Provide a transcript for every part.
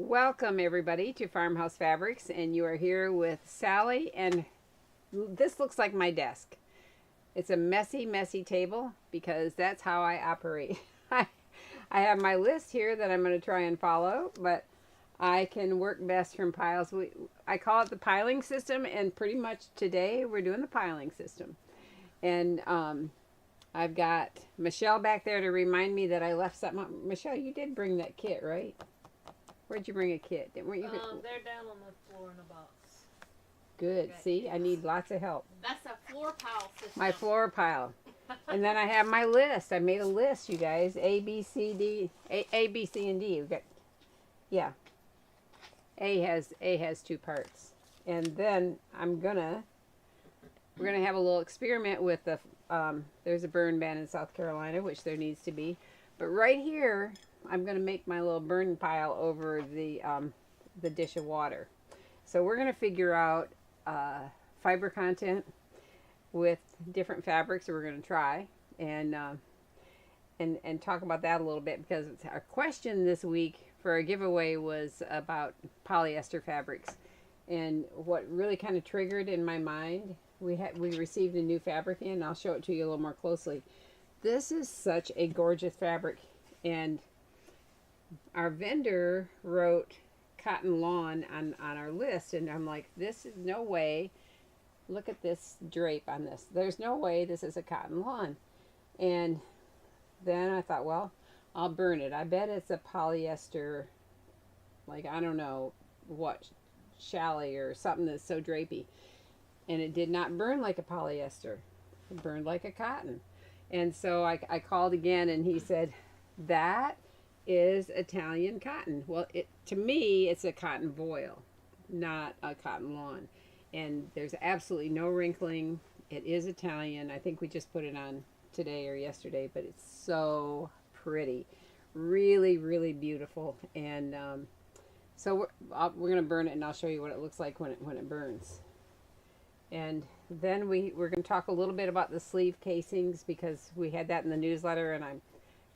Welcome everybody to Farmhouse Fabrics, and you are here with Sally, and this looks like my desk. It's a messy, messy table because that's how I operate. I have my list here that I'm going to try and follow, but I can work best from piles. I call it the piling system, and pretty much today we're doing the piling system. And I've got Michelle back there to remind me that I left something. Michelle, you did bring that kit, right? Where'd you bring a kit? Weren't you? They're down on the floor in a box. Good. See, I need lots of help. That's a floor pile system. My floor pile. And then I have my list. I made a list, you guys. A, B, C, D. A, B, C, and D. We've got, yeah. A has two parts. And then we're gonna have a little experiment with the, there's a burn ban in South Carolina, which there needs to be. But right here, I'm going to make my little burn pile over the dish of water. So we're going to figure out fiber content with different fabrics that we're going to try and talk about that a little bit, because our question this week for our giveaway was about polyester fabrics. And what really kind of triggered in my mind, we received a new fabric in. I'll show it to you a little more closely. This is such a gorgeous fabric, and our vendor wrote cotton lawn on our list, and I'm like, this is no way. Look at this drape on this. There's no way this is a cotton lawn. And then I thought, well, I'll burn it. I bet it's a polyester, like, I don't know what, chalet or something that's so drapey. And it did not burn like a polyester. It burned like a cotton. And so I called again, and he said, that is Italian cotton. Well, to me, it's a cotton voile, not a cotton lawn. And there's absolutely no wrinkling. It is Italian. I think we just put it on today or yesterday, but it's so pretty. Really, really beautiful. And so we're going to burn it, and I'll show you what it looks like when it burns. And then we're going to talk a little bit about the sleeve casings, because we had that in the newsletter, and I'm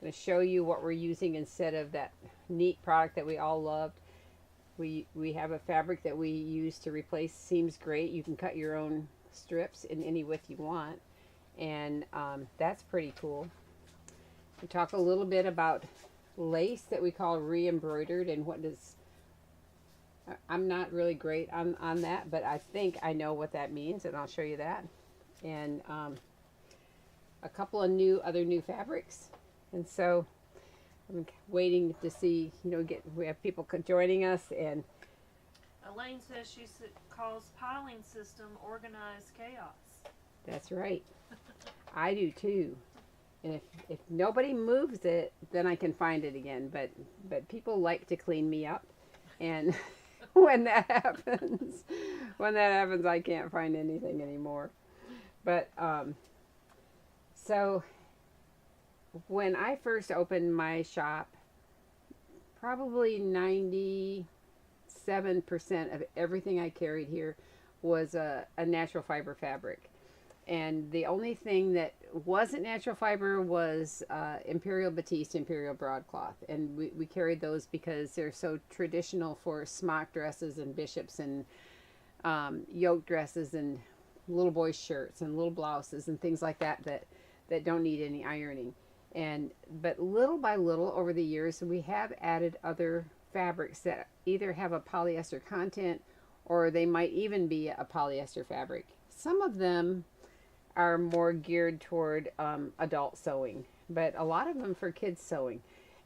going to show you what we're using instead of that neat product that we all loved. We have a fabric that we use to replace seams grate. You can cut your own strips in any width you want, and that's pretty cool. We talk a little bit about lace that we call re-embroidered, and what does, I'm not really great on that, but I think I know what that means, and I'll show you that. And a couple of other new fabrics. And so I'm waiting to see, we have people joining us. And Elaine says she calls piling system organized chaos. That's right. I do too. And if nobody moves it, then I can find it again. But people like to clean me up, and when that happens, I can't find anything anymore. But so when I first opened my shop, probably 97% of everything I carried here was a natural fiber fabric. And the only thing that wasn't natural fiber was Imperial Batiste, Imperial Broadcloth. And we carried those because they're so traditional for smock dresses and bishops and yoke dresses and little boys' shirts and little blouses and things like that don't need any ironing. But little by little over the years, we have added other fabrics that either have a polyester content, or they might even be a polyester fabric. Some of them are more geared toward adult sewing, but a lot of them for kids sewing.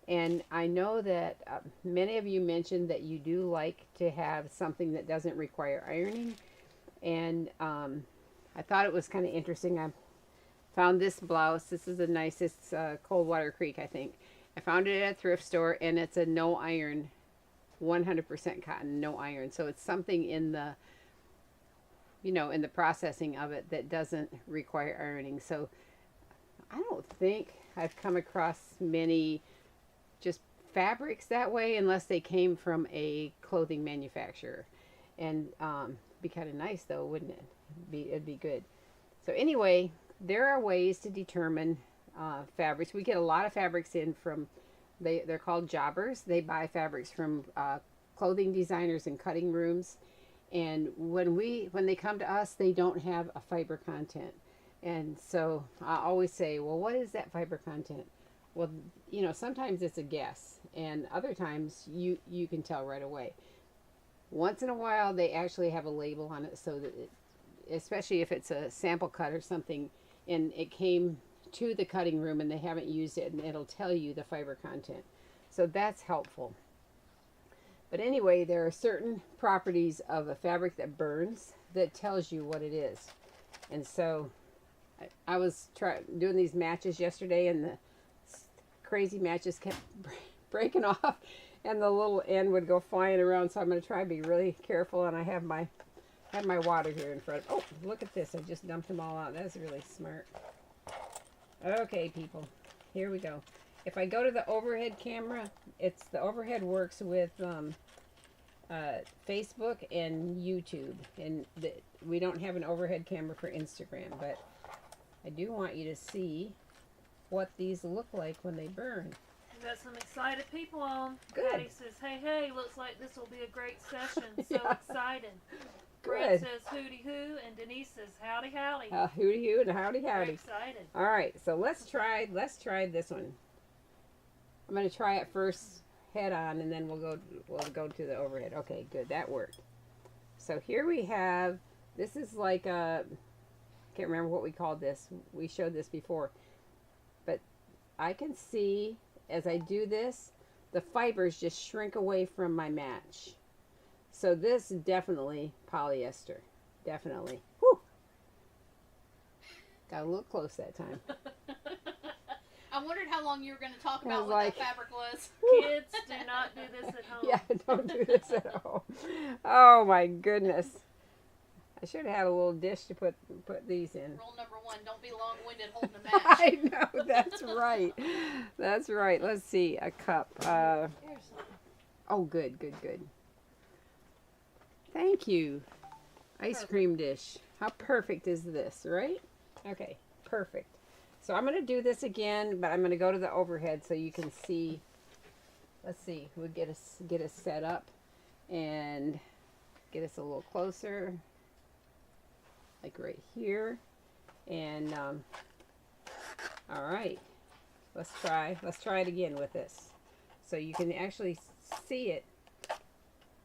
And I know that many of you mentioned that you do like to have something that doesn't require ironing. And I thought it was kind of interesting. I found this blouse. This is the nicest, Coldwater Creek, I think. I found it at a thrift store, and it's a no iron, 100% cotton, no iron. So it's something in the, in the processing of it that doesn't require ironing. So I don't think I've come across many just fabrics that way, unless they came from a clothing manufacturer. And be kind of nice though, wouldn't it? It'd be good. So anyway, there are ways to determine fabrics. We get a lot of fabrics in from, they're called jobbers. They buy fabrics from clothing designers and cutting rooms, and when they come to us, they don't have a fiber content. And so I always say, well, what is that fiber content? Well, you know, sometimes it's a guess, and other times you can tell right away. Once in a while, they actually have a label on it, so that especially if it's a sample cut or something, and it came to the cutting room and they haven't used it, and it'll tell you the fiber content. So that's helpful. But anyway, there are certain properties of a fabric that burns that tells you what it is. And so I was doing these matches yesterday, and the crazy matches kept breaking off, and the little end would go flying around. So I'm going to try to be really careful, and I have my water here in front. Oh, look at this. I just dumped them all out. That's really smart. Okay, people. Here we go. If I go to the overhead camera, the overhead works with Facebook and YouTube, and we don't have an overhead camera for Instagram, but I do want you to see what these look like when they burn. We got some excited people on. Good. Patty says, hey, looks like this will be a great session. So Yeah. excited. Good. Brett says hooty hoo, and Denise says howdy howdy. Hooty hoo and howdy We're howdy. excited. All right, so let's try this one. I'm going to try it first head on, and then we'll go to the overhead. Okay, good. That worked. So here we have, this is like a, can't remember what we called this. We showed this before. But I can see as I do this, the fibers just shrink away from my match. So this is definitely polyester. Definitely. Whew. Got a little close that time. I wondered how long you were going to talk about what like, that fabric was. Kids, do not do this at home. Yeah, don't do this at home. Oh my goodness. I should have had a little dish to put these in. Rule number 1, don't be long-winded holding a match. I know, that's right. That's right. Let's see, a cup. Oh, good. Thank you. Ice cream dish. How perfect is this, right? Okay, perfect. So I'm going to do this again, but I'm going to go to the overhead so you can see. Let's see. We'll get us set up and get us a little closer, like right here. And all right, let's try it again with this, so you can actually see it.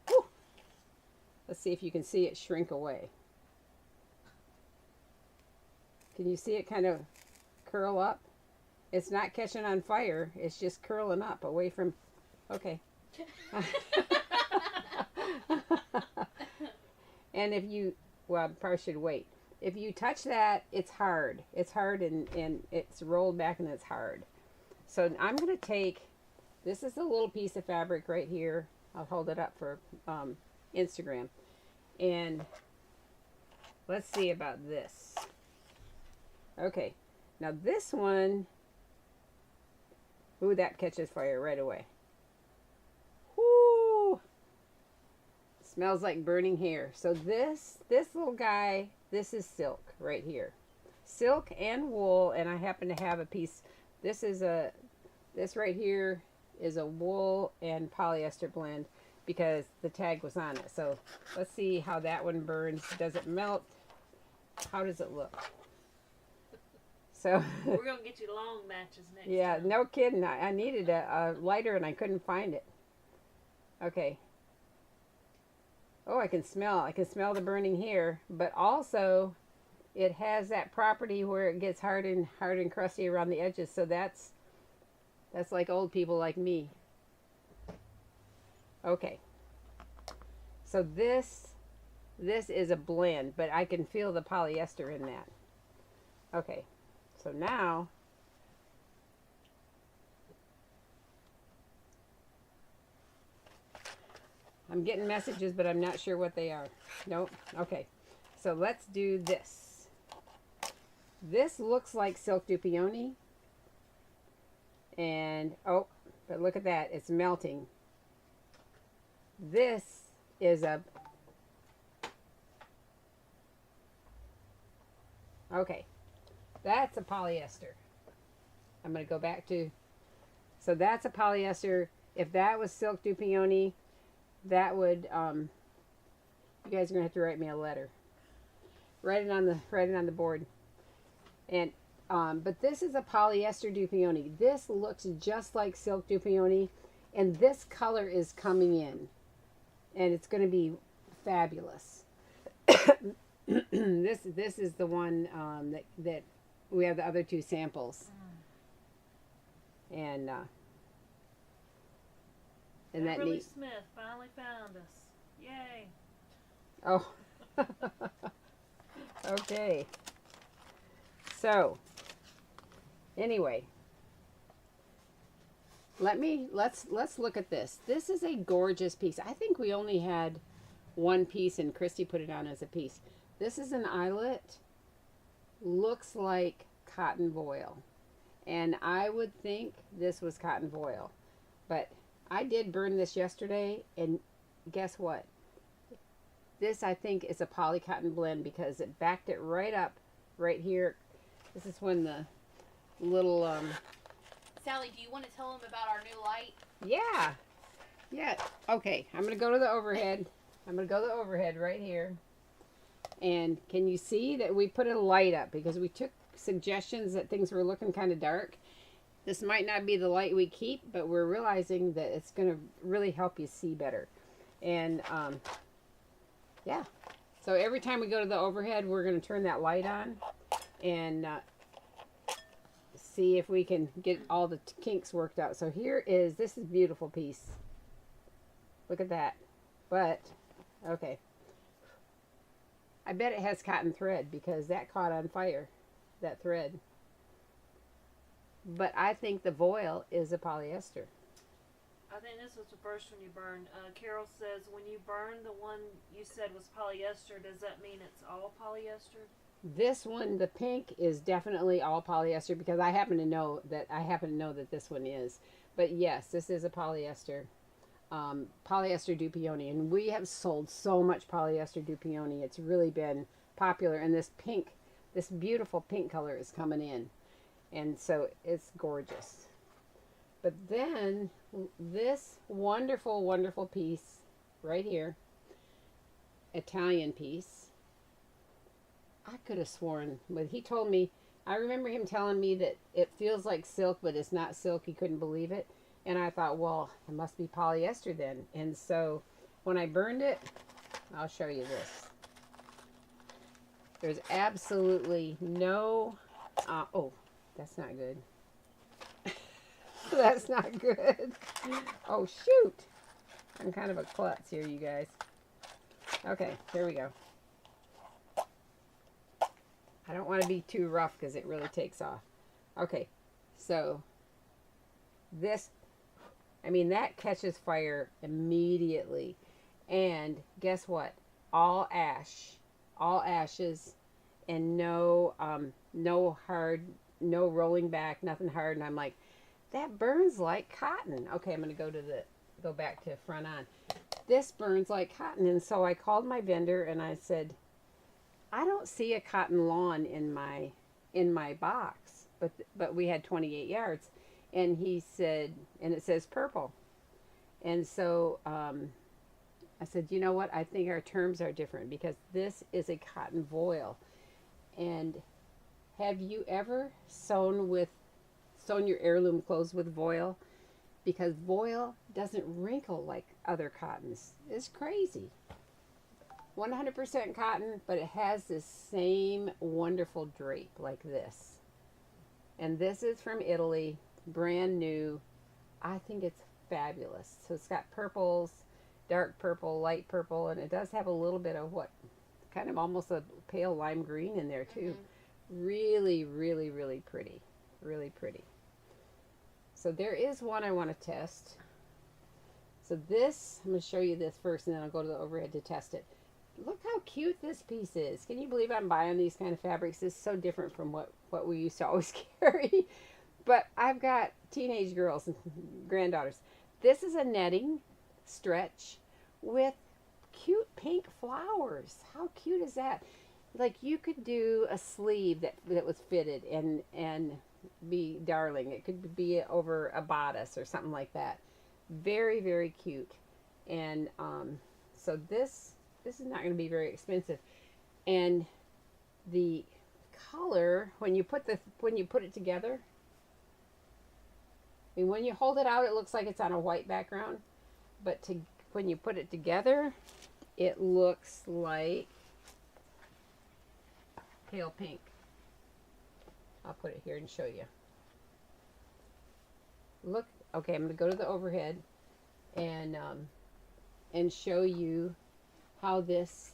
Woo! Let's see if you can see it shrink away. Can you see it kind of curl up? It's not catching on fire. It's just curling up away from. Okay. And if you, well, I probably should wait. If you touch that, it's hard. It's hard, and it's rolled back, and it's hard. So I'm going to take, this is a little piece of fabric right here. I'll hold it up for Instagram. And let's see about this. Okay. Now this one, ooh, that catches fire right away. Whoo! Smells like burning hair. So this little guy, this is silk right here. Silk and wool, and I happen to have a piece. This right here is a wool and polyester blend because the tag was on it. So let's see how that one burns. Does it melt? How does it look? So We're going to get you long matches next yeah, time. no kidding. I needed a lighter and I couldn't find it. Okay. Oh, I can smell the burning here, but also it has that property where it gets hard and crusty around the edges. So that's like old people like me. Okay. So this is a blend, but I can feel the polyester in that. Okay. So now I'm getting messages, but I'm not sure what they are. Nope. Okay. So let's do this. This looks like silk du peony. And, oh, but look at that. It's melting. This is a... Okay. That's a polyester. I'm going to go back to... So that's a polyester. If that was silk du peony, that would you guys are gonna have to write me a letter. Write it on the board. And but this is a polyester dupioni. This looks just like silk dupioni, and this color is coming in, and it's going to be fabulous. This is the one that we have the other two samples, and that Beverly neat. Smith finally found us. Yay! Oh, okay. So, anyway, let's look at this. This is a gorgeous piece. I think we only had one piece, and Christy put it on as a piece. This is an eyelet. Looks like cotton voile, and I would think this was cotton voile, but I did burn this yesterday, and guess what? This, I think, is a poly cotton blend because it backed it right up right here. This is when the little Sally, do you want to tell them about our new light? yeah, okay, I'm gonna go to the overhead. I'm gonna go to the overhead right here, and can you see that we put a light up because we took suggestions that things were looking kind of dark. This might not be the light we keep, but we're realizing that it's gonna really help you see better. And yeah, so every time we go to the overhead, we're gonna turn that light on and see if we can get all the kinks worked out. So this is a beautiful piece. Look at that. But okay, I bet it has cotton thread because that caught on fire, that thread. But I think the voile is a polyester. I think this was the first one you burned. Carol says when you burn the one you said was polyester, does that mean it's all polyester? This one, the pink, is definitely all polyester because I happen to know that this one is. But yes, this is a polyester, polyester dupioni, and we have sold so much polyester dupioni. It's really been popular, and this pink, this beautiful pink color is coming in, and so it's gorgeous. But then this wonderful, wonderful piece right here, Italian piece. I could have sworn, but he told me, I remember him telling me that it feels like silk, but it's not silk. He couldn't believe it. And I thought, well, it must be polyester then. And so when I burned it, I'll show you this. There's absolutely no, oh, that's not good. That's not good. Oh, shoot. I'm kind of a klutz here, you guys. Okay, here we go. I don't want to be too rough because it really takes off. Okay, so this, I mean, that catches fire immediately. And guess what? All ashes, and no rolling back, nothing hard. And I'm like, that burns like cotton. Okay, I'm going to go back to front on. This burns like cotton. And so I called my vendor and I said, I don't see a cotton lawn in my box, but we had 28 yards, and he said, and it says purple, and so I said, you know what? I think our terms are different because this is a cotton voile. And have you ever sewn your heirloom clothes with voile? Because voile doesn't wrinkle like other cottons. It's crazy. 100% cotton, but it has this same wonderful drape like this. And this is from Italy, brand new. I think it's fabulous. So it's got purples, dark purple, light purple, and it does have a little bit of what, kind of almost a pale lime green in there too. Really, really, really pretty. Really pretty. So there is one I want to test. So this, I'm going to show you this first, and then I'll go to the overhead to test it. Look how cute this piece is. Can you believe I'm buying these kind of fabrics? This is so different from what we used to always carry. But I've got teenage girls and granddaughters. This is a netting stretch with cute pink flowers. How cute is that? Like you could do a sleeve that was fitted and be darling. It could be over a bodice or something like that. Very, very cute. And so this is not going to be very expensive. And the color, when you put it together, I mean, when you hold it out, it looks like it's on a white background, but when you put it together, it looks like pale pink. I'll put it here and show you. Look, okay, I'm going to go to the overhead and show you how this,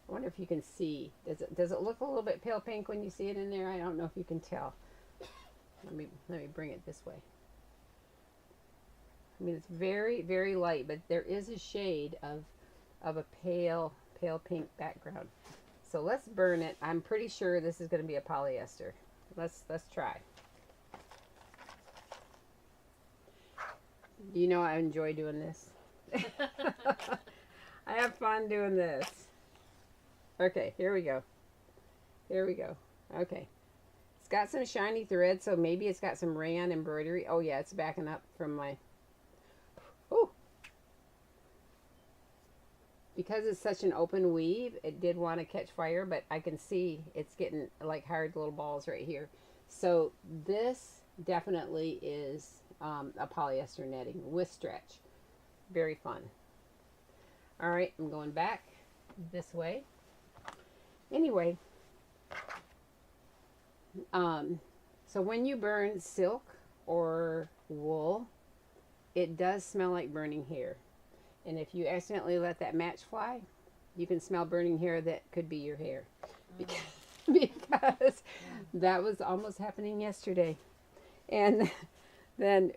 I wonder if you can see. Does it look a little bit pale pink when you see it in there? I don't know if you can tell. Let me bring it this way. I mean, it's very, very light, but there is a shade of a pale pink background. So let's burn it. I'm pretty sure this is going to be a polyester. Let's try. You know I enjoy doing this. I have fun doing this. Okay, here we go. Here we go. Okay. It's got some shiny thread, so maybe it's got some rayon embroidery. Oh yeah, it's backing up from my... Oh! Because it's such an open weave, it did want to catch fire, but I can see it's getting like hard little balls right here. So this definitely is a polyester netting with stretch. Very fun. All right, I'm going back this way. Anyway, so when you burn silk or wool, it does smell like burning hair. And if you accidentally let that match fly, you can smell burning hair that could be your hair. Because that was almost happening yesterday. And then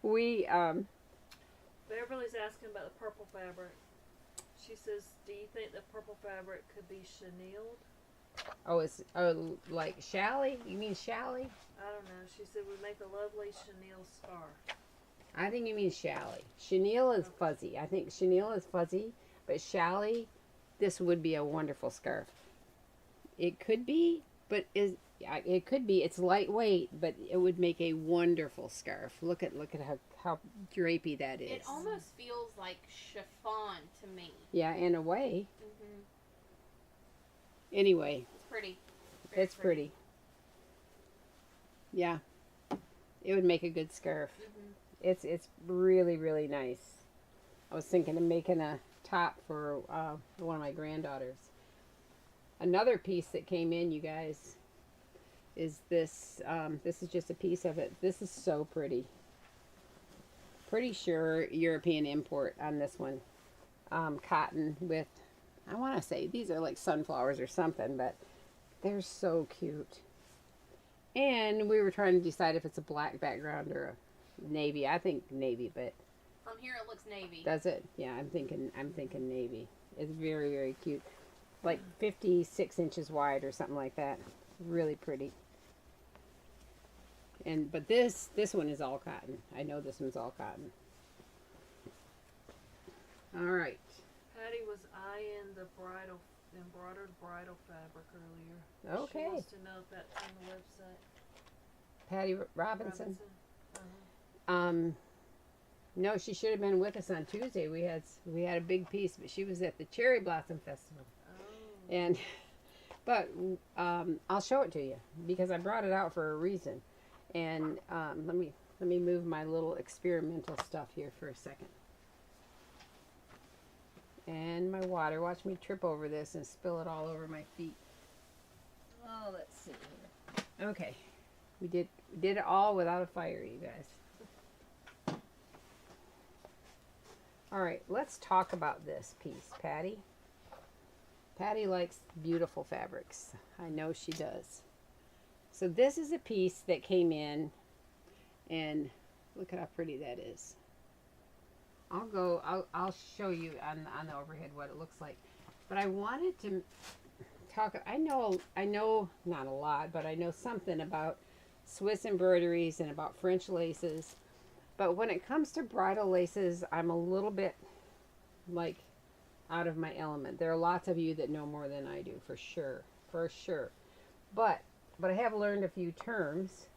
we... Beverly's asking about the purple fabric. She says, do you think the purple fabric could be chenilled? Oh, it's like challis? You mean challis? I don't know. She said we make a lovely chenille scarf. I think you mean challis. Chenille is fuzzy. I think chenille is fuzzy, but challis, this would be a wonderful scarf. It could be, but it could be. It's lightweight, but it would make a wonderful scarf. Look at how drapey that is. It almost feels like chiffon to me. Yeah, in a way. Mm-hmm. Anyway. It's pretty. It's pretty. Yeah. It would make a good scarf. Mm-hmm. It's really, really nice. I was thinking of making a top for one of my granddaughters. Another piece that came in, you guys, is this. This is just a piece of it. This is so pretty. Pretty sure European import on this one. Cotton with, I want to say these are like sunflowers or something, but they're so cute. And we were trying to decide if it's a black background or a navy. I think navy, but from here it looks navy. Does it? Yeah, I'm thinking navy. It's very, very cute. Like 56 inches wide or something like that. Really pretty. But this one is all cotton. I know this one's all cotton. All right. Patty was eyeing the embroidered bridal fabric earlier. Okay. She wants to know if that's on the website. Patty Robinson. Uh-huh. No, she should have been with us on Tuesday. We had a big piece, but she was at the Cherry Blossom Festival. Oh. But I'll show it to you because I brought it out for a reason. And let me move my little experimental stuff here for a second. And my water. Watch me trip over this and spill it all over my feet. Oh, let's see here. Okay, we did it all without a fire, you guys. All right, let's talk about this piece, Patty. Patty likes beautiful fabrics. I know she does. So this is a piece that came in, and look at how pretty that is. I'll show you on the overhead what it looks like. But I wanted to talk, I know not a lot, but I know something about Swiss embroideries and about French laces. But when it comes to bridal laces, I'm a little bit like out of my element. There are lots of you that know more than I do, for sure. But I have learned a few terms,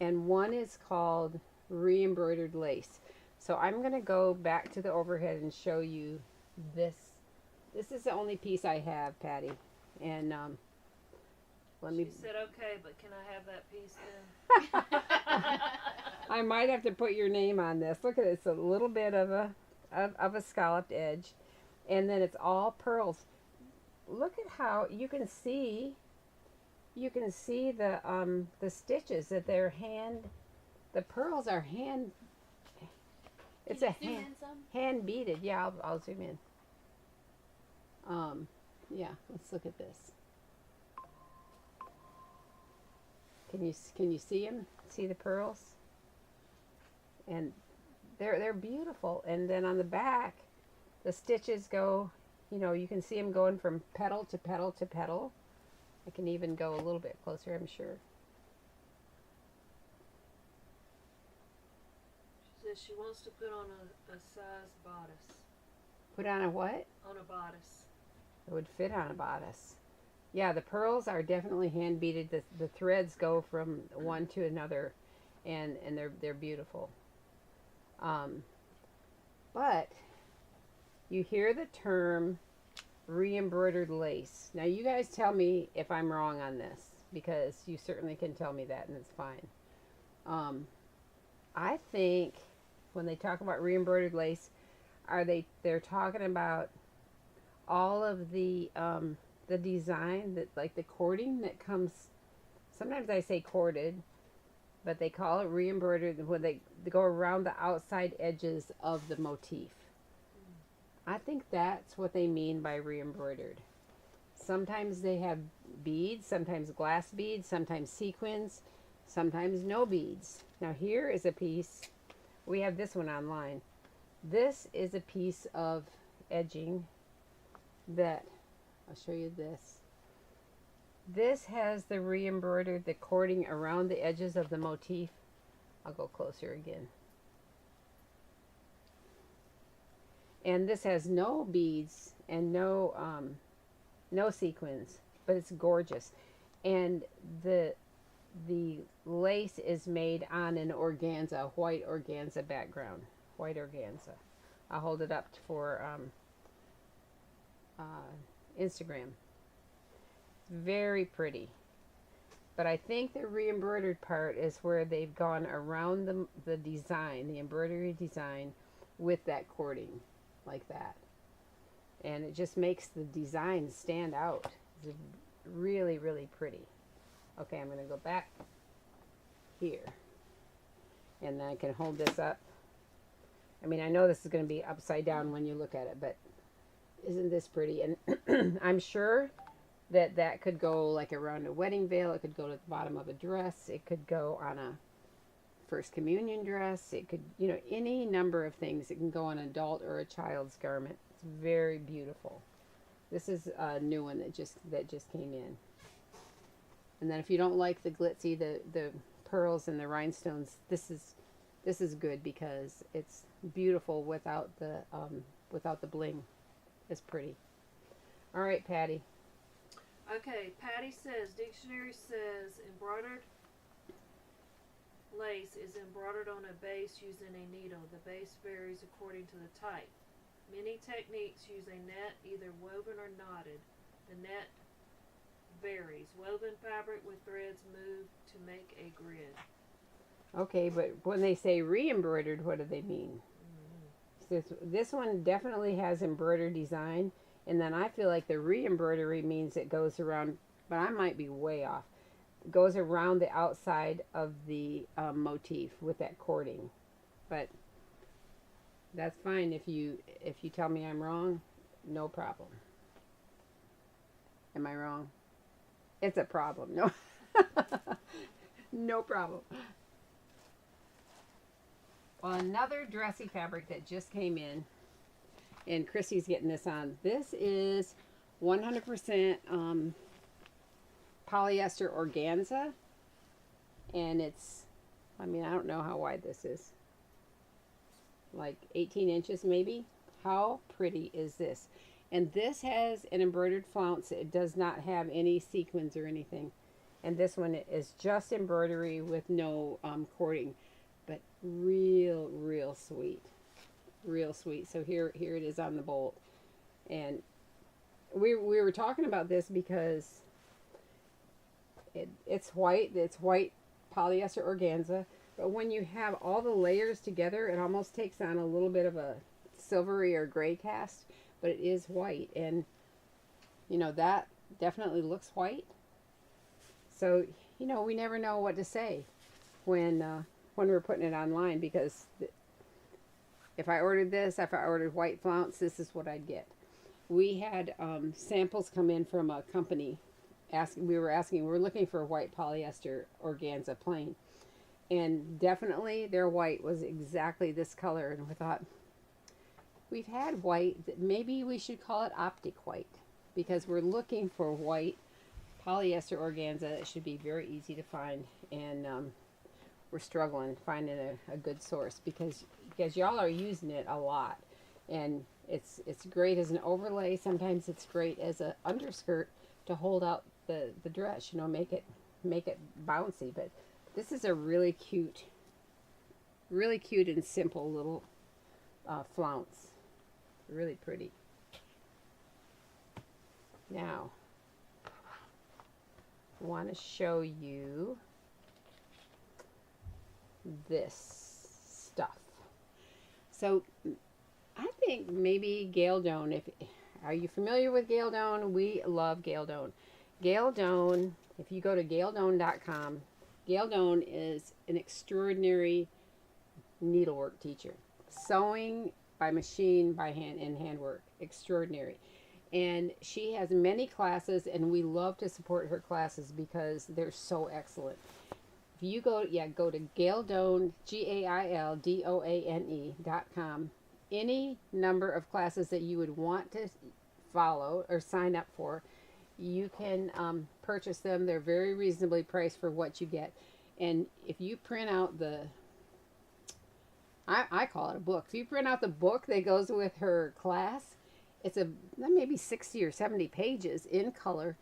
and one is called re-embroidered lace. So I'm going to go back to the overhead and show you this. This is the only piece I have, Patty. And let me. She said, okay, but can I have that piece then? I might have to put your name on this. Look at it. It's a little bit of a scalloped edge. And then it's all pearls. Look at how you can see the stitches that they're hand. The pearls are hand. It's a Zoom hand in some? hand beaded. Yeah, I'll zoom in. Yeah, let's look at this. Can you see them? See the pearls? And they're beautiful. And then on the back, the stitches go. You know, you can see them going from petal to petal to petal. I can even go a little bit closer, I'm sure. She says she wants to put on a size bodice. Put on a what? On a bodice. It would fit on a bodice. Yeah, the pearls are definitely hand beaded. The threads go from one to another, and they're beautiful. But you hear the term re-embroidered lace. Now you guys tell me if I'm wrong on this, because you certainly can tell me that, and it's fine. I think when they talk about re-embroidered lace, they're talking about all of the design, that like the cording that comes. Sometimes I say corded, but they call it re-embroidered when they go around the outside edges of the motif. I think that's what they mean by re-embroidered. Sometimes they have beads, sometimes glass beads, sometimes sequins, sometimes no beads. Now here is a piece. We have this one online. This is a piece of edging that, I'll show you this. This has the re-embroidered, the cording around the edges of the motif. I'll go closer again. And this has no beads and no sequins, but it's gorgeous. And the lace is made on an organza, white organza background. White organza. I'll hold it up for Instagram. Very pretty. But I think the re-embroidered part is where they've gone around the design, the embroidery design, with that cording, like that. And it just makes the design stand out. It's really, really pretty. Okay, I'm going to go back here. And then I can hold this up. I mean, I know this is going to be upside down when you look at it, but isn't this pretty? And I'm sure that could go like around a wedding veil. It could go to the bottom of a dress. It could go on a first communion dress. It could, you know, any number of things. It can go on an adult or a child's garment. It's very beautiful. This is a new one that just came in. And then if you don't like the glitzy, the pearls and the rhinestones, this is good because it's beautiful without the bling. It's pretty. All right, Patty. Okay, Patty says, dictionary says embroidered lace is embroidered on a base using a needle. The base varies according to the type. Many techniques use a net, either woven or knotted. The net varies. Woven fabric with threads moved to make a grid. Okay, but when they say re-embroidered, what do they mean? This one definitely has embroidered design, and then I feel like the re-embroidery means it goes around, but I might be way off. It goes around the outside of the motif with that cording, but that's fine if you tell me I'm wrong. No problem. Am I wrong? It's a problem. No, no problem. Well, another dressy fabric that just came in, and Chrissy's getting this on. This is 100% polyester organza, and it's, I mean, I don't know how wide this is. Like 18 inches maybe. How pretty is this? And this has an embroidered flounce. It does not have any sequins or anything. And this one is just embroidery with no cording. But real, real sweet. real sweet. So here it is on the bolt. And we were talking about this because it's white polyester organza, but when you have all the layers together, it almost takes on a little bit of a silvery or gray cast, but it is white, and you know that definitely looks white. So you know, we never know what to say when we're putting it online, because if I ordered this, if I ordered white flounce, this is what I'd get. We had samples come in from a company we were looking for white polyester organza plain, and definitely their white was exactly this color, and we thought, we've had white, that maybe we should call it optic white, because we're looking for white polyester organza that should be very easy to find, and we're struggling finding a good source, because y'all are using it a lot, and it's great as an overlay. Sometimes it's great as an underskirt to hold out the dress, you know, make it bouncy. But this is a really cute and simple little flounce. Really pretty. Now, I want to show you this stuff. So I think maybe Gale Doan, are you familiar with Gale Doan? We love Gale Doan. Gale Doan, if you go to galedoan.com, Gale Doan is an extraordinary needlework teacher. Sewing by machine, by hand, and handwork. Extraordinary. And she has many classes, and we love to support her classes because they're so excellent. If you go to Galedoan, GAILDOANE.com. Any number of classes that you would want to follow or sign up for, you can purchase them. They're very reasonably priced for what you get. And if you print out I call it a book. If you print out the book that goes with her class, it's maybe 60 or 70 pages in color.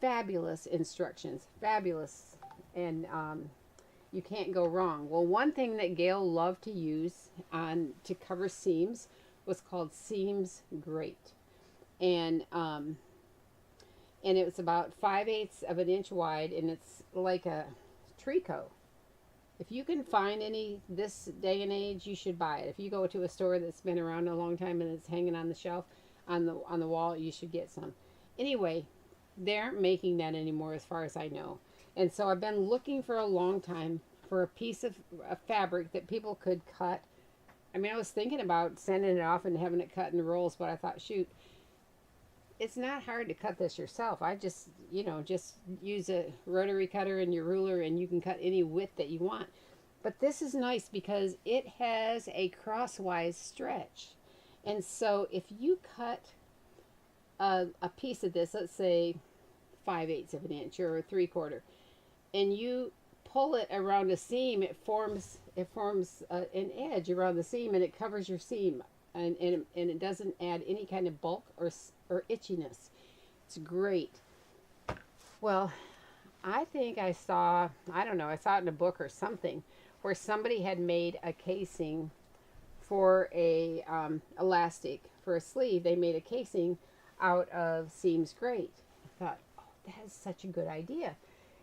Fabulous instructions. Fabulous. And you can't go wrong. Well, one thing that Gail loved to use to cover seams was called Seams Great. And it was about 5/8 of an inch wide, and it's like a tricot. If you can find any this day and age, you should buy it. If you go to a store that's been around a long time and it's hanging on the shelf, on the wall, you should get some. Anyway, they aren't making that anymore as far as I know. And so I've been looking for a long time for a piece of fabric that people could cut. I mean, I was thinking about sending it off and having it cut in rolls, but I thought, shoot, it's not hard to cut this yourself. I just use a rotary cutter and your ruler, and you can cut any width that you want. But this is nice because it has a crosswise stretch. And so if you cut a piece of this, let's say 5/8 of an inch or 3/4, and you pull it around a seam, it forms an edge around the seam, and it covers your seam, and it doesn't add any kind of bulk or itchiness. It's great. Well, I think I saw it in a book or something, where somebody had made a casing for a elastic for a sleeve. They made a casing out of Seams Great. I thought, oh, that is such a good idea.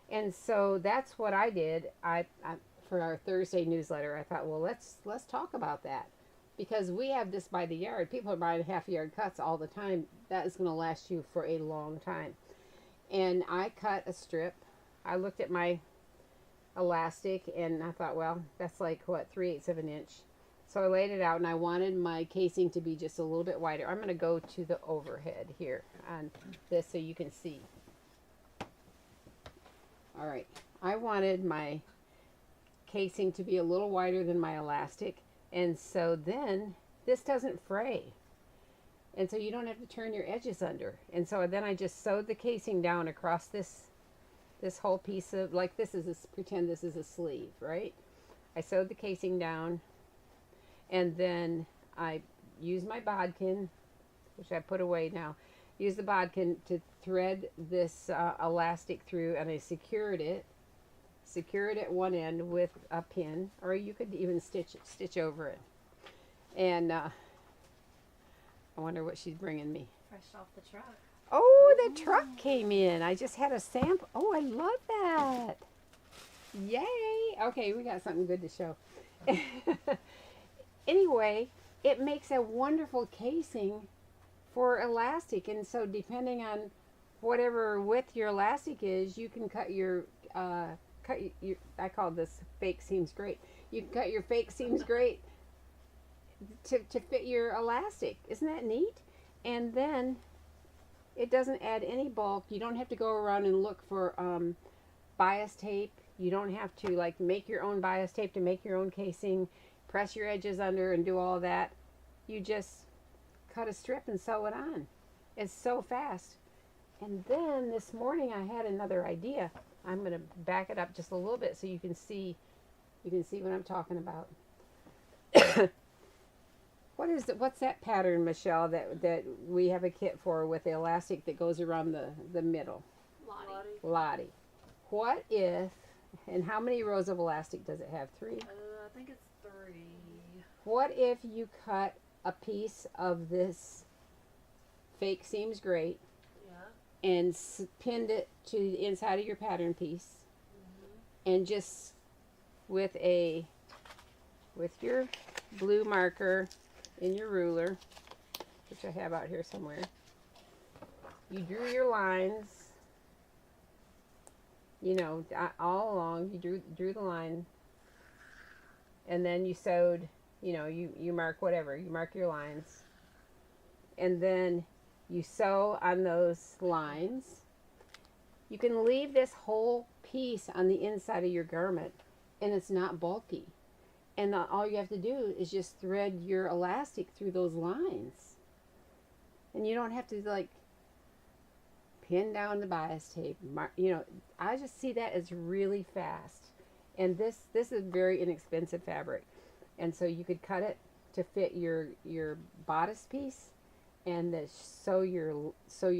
And so that's what I did. I for our Thursday newsletter, I thought, well, let's talk about that, because we have this by the yard. People are buying half-yard cuts all the time. That is going to last you for a long time. And I cut a strip. I looked at my elastic, and I thought, well, that's like, what, 3/8 of an inch. So I laid it out, and I wanted my casing to be just a little bit wider. I'm going to go to the overhead here on this so you can see. All right. I wanted my casing to be a little wider than my elastic, and so then this doesn't fray, and so you don't have to turn your edges under. And so then I just sewed the casing down across this whole piece of, like, pretend this is a sleeve, right? I sewed the casing down, and then I used my bodkin, which I put away now. Use the bodkin to thread this elastic through, and I secured it at one end with a pin, or you could even stitch over it. And I wonder what she's bringing me. Fresh off the truck. Oh, the truck came in. I just had a sample. Oh, I love that. Yay. Okay, we got something good to show. Anyway, it makes a wonderful casing for elastic. And so depending on whatever width your elastic is, you can cut your, I call this fake seams great. You can cut your fake seams great to fit your elastic. Isn't that neat? And then it doesn't add any bulk. You don't have to go around and look for bias tape. You don't have to like make your own bias tape to make your own casing, press your edges under and do all that. You just cut a strip and sew it on. It's so fast. And then this morning I had another idea. I'm going to back it up just a little bit so you can see what I'm talking about. What's that pattern, Michelle, that we have a kit for with the elastic that goes around the middle? Lottie. Lottie. What if, and how many rows of elastic does it have? 3? I think it's 3. What if you cut a piece of this fake seams great Yeah. and pinned it to the inside of your pattern piece, and just with your blue marker in your ruler, which I have out here somewhere, you drew your lines, you know, all along. You drew the line, and then you sewed, you know, you mark whatever, you mark your lines, and then you sew on those lines. You can leave this whole piece on the inside of your garment, and it's not bulky. And all you have to do is just thread your elastic through those lines. And you don't have to like pin down the bias tape. You know, I just see that as really fast. And this is very inexpensive fabric. And so you could cut it to fit your bodice piece and sew your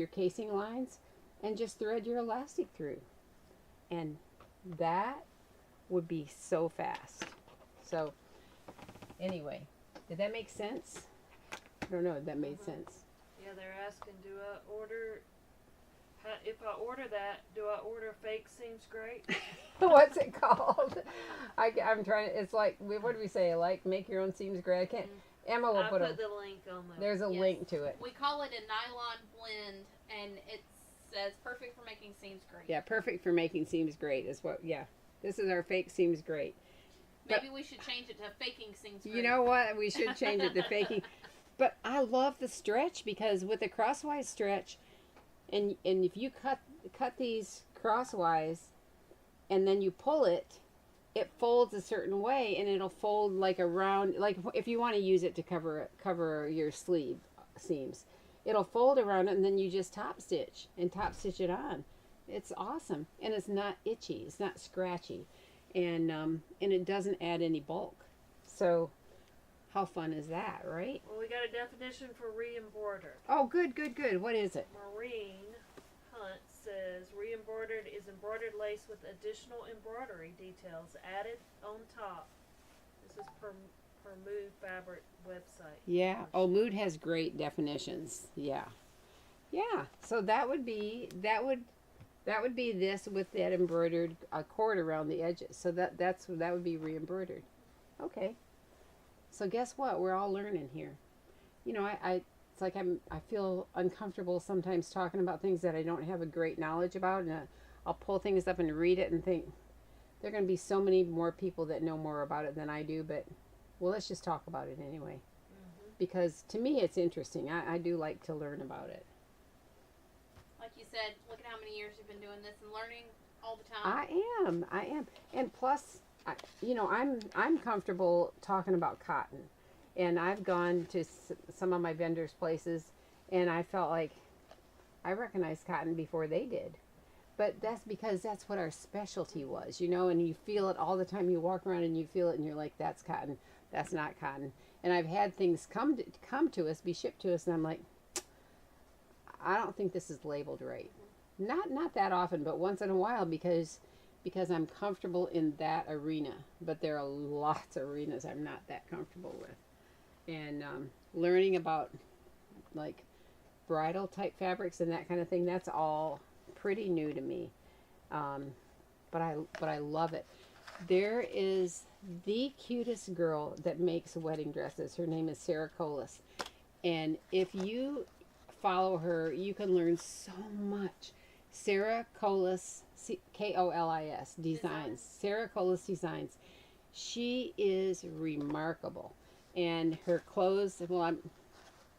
casing lines and just thread your elastic through. And that would be so fast. So, anyway, did that make sense? I don't know if that made sense. Yeah, they're asking, if I order that, do I order fake seams great? What's it called? I'm trying. It's like, what do we say? Like, make your own seams great. I can't. Emma will I put the link on the. There's a link to it. We call it a nylon blend, and it says perfect for making seams great. Yeah, perfect for making seams great is what. Yeah, this is our fake seams great. Maybe we should change it to faking seams great. You know what? We should change it to faking. But I love the stretch, because with the crosswise stretch, and if you cut these crosswise, and then you pull it, it folds a certain way, and it'll fold like around, like if you want to use it to cover your sleeve seams, it'll fold around it, and then you just top stitch it on. It's awesome, and it's not itchy, it's not scratchy. And it doesn't add any bulk. So how fun is that, right? Well, we got a definition for re-embroidered. Oh, good. What is it? Maureen Hunt says re-embroidered is embroidered lace with additional embroidery details added on top. This is per Mood Fabric website. Yeah. Oh, Mood has great definitions. Yeah. So that would be this with that embroidered cord around the edges. So that would be re-embroidered. Okay. So guess what? We're all learning here. You know, it's like I feel uncomfortable sometimes talking about things that I don't have a great knowledge about, and I'll pull things up and read it and think there are going to be so many more people that know more about it than I do. But well, let's just talk about it anyway, because to me it's interesting. I do like to learn about it. Like you said, look at how many years you've been doing this and learning all the time. I am, and plus, I'm comfortable talking about cotton, and I've gone to some of my vendors' places, and I felt like I recognized cotton before they did, but that's because that's what our specialty was, and you feel it all the time. You walk around and you feel it, and you're like, that's cotton, that's not cotton. And I've had things come to us, be shipped to us, and I'm like, I don't think this is labeled right. Not that often, but once in a while, because I'm comfortable in that arena. But there are lots of arenas I'm not that comfortable with. and learning about like bridal type fabrics and that kind of thing. That's all pretty new to me, um, but I love it. There is the cutest girl that makes wedding dresses. Her name is Sarah Colas, and if you follow her, you can learn so much. Sarah Colas, Kolis Designs. Sarah Colas Designs. She is remarkable, and her clothes. Well,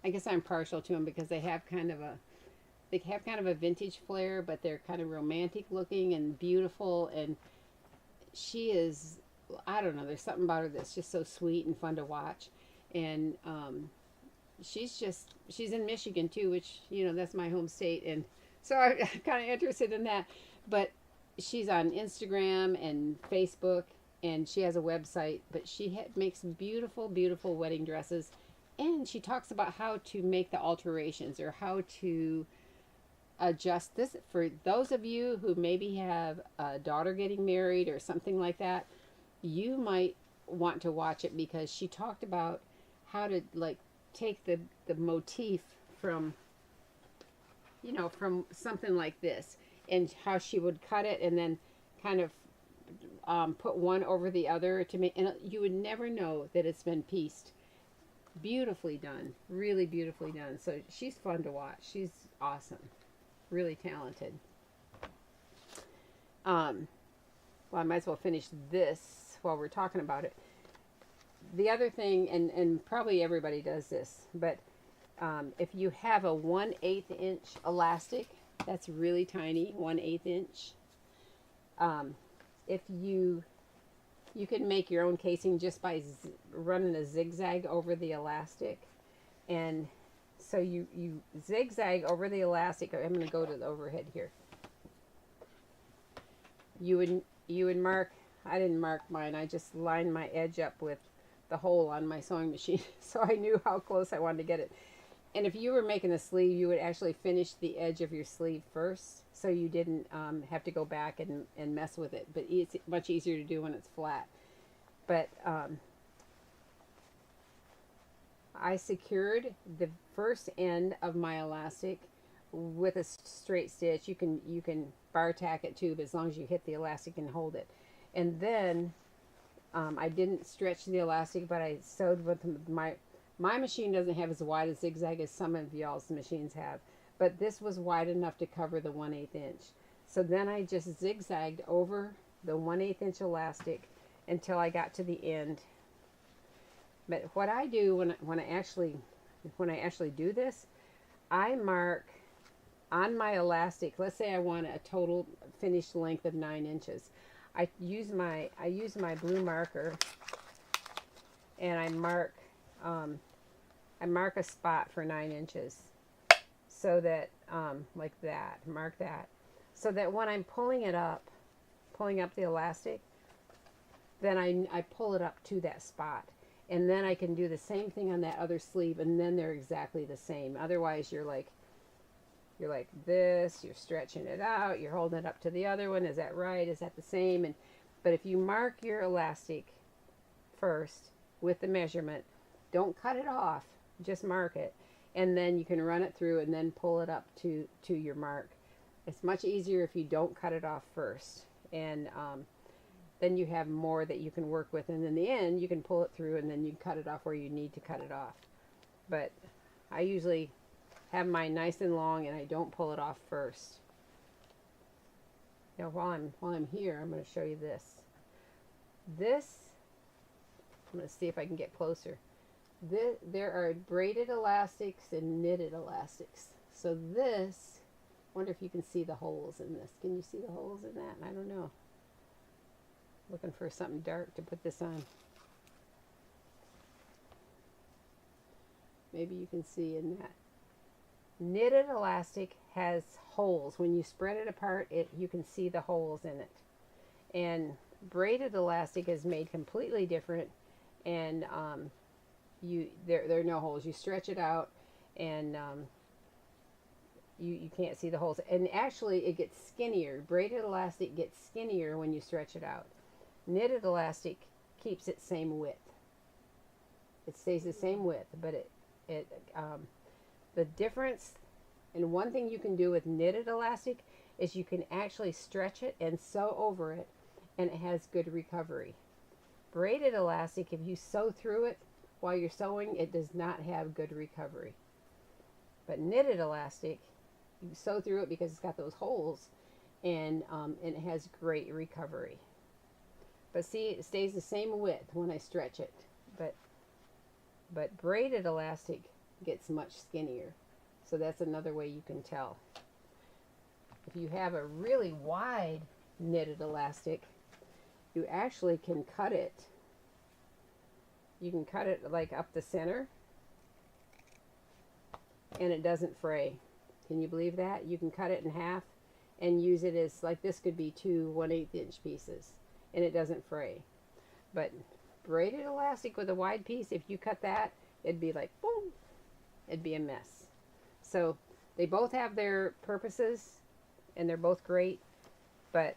I guess I'm partial to them because they have kind of a vintage flair, but they're kind of romantic looking and beautiful. And she is, I don't know, there's something about her that's just so sweet and fun to watch. And she's in Michigan too, which, you know, that's my home state. And so I'm kind of interested in that. But she's on Instagram and Facebook, and she has a website, but she makes beautiful, beautiful wedding dresses. And she talks about how to make the alterations or how to adjust this. For those of you who maybe have a daughter getting married or something like that, you might want to watch it, because she talked about how to like take the motif from, you know, from something like this, and how she would cut it and then kind of put one over the other to make, and you would never know that it's been pieced. Beautifully done, really beautifully done. So she's fun to watch. She's awesome, really talented. Well, I might as well finish this while we're talking about it. The other thing, and probably everybody does this, but if you have a 1/8 inch elastic, that's really tiny, 1/8 inch. If you can make your own casing just by running a zigzag over the elastic. And so you zigzag over the elastic. I'm going to go to the overhead here. You would mark, I didn't mark mine, I just lined my edge up with the hole on my sewing machine, so I knew how close I wanted to get it. And if you were making a sleeve, you would actually finish the edge of your sleeve first, so you didn't have to go back and mess with it. But it's much easier to do when it's flat. But I secured the first end of my elastic with a straight stitch. You can bar tack it too, but as long as you hit the elastic and hold it. And then I didn't stretch the elastic, but I sewed with my machine doesn't have as wide a zigzag as some of y'all's machines have, but this was wide enough to cover the 1/8 inch. So then I just zigzagged over the 1/8 inch elastic until I got to the end. But what I do when I actually do this, I mark on my elastic. Let's say I want a total finished length of 9 inches. I use my blue marker, and I mark a spot for 9 inches, so that like that, mark that, so that when I'm pulling up the elastic, then I pull it up to that spot, and then I can do the same thing on that other sleeve, and then they're exactly the same. Otherwise, you're like this, you're stretching it out, you're holding it up to the other one. Is that right? Is that the same? But if you mark your elastic first with the measurement, don't cut it off, just mark it, and then you can run it through and then pull it up to your mark. It's much easier if you don't cut it off first, and then you have more that you can work with, and in the end you can pull it through and then you cut it off where you need to cut it off. But I usually have mine nice and long, and I don't pull it off first. Now while I'm here, I'm going to show you this. I'm going to see if I can get closer. There are braided elastics and knitted elastics. So this, I wonder if you can see the holes in this. Can you see the holes in that? I don't know. Looking for something dark to put this on. Maybe you can see in that. Knitted elastic has holes. When you spread it apart, you can see the holes in it. And braided elastic is made completely different, and there are no holes. You stretch it out, and you can't see the holes. And actually, it gets skinnier. Braided elastic gets skinnier when you stretch it out. Knitted elastic keeps its same width. It stays the same width, but it the difference, and one thing you can do with knitted elastic is you can actually stretch it and sew over it, and it has good recovery. Braided elastic, if you sew through it while you're sewing, it does not have good recovery. But knitted elastic, you sew through it because it's got those holes, and it has great recovery. But see, it stays the same width when I stretch it. But braided elastic gets much skinnier. So that's another way you can tell. If you have a really wide knitted elastic, you actually can cut it. You can cut it like up the center, and it doesn't fray. Can you believe that? You can cut it in half and use it as, like, this could be two 1/8 inch pieces, and it doesn't fray. But braided elastic with a wide piece, if you cut that, it'd be like, boom, it'd be a mess. So they both have their purposes, and they're both great, but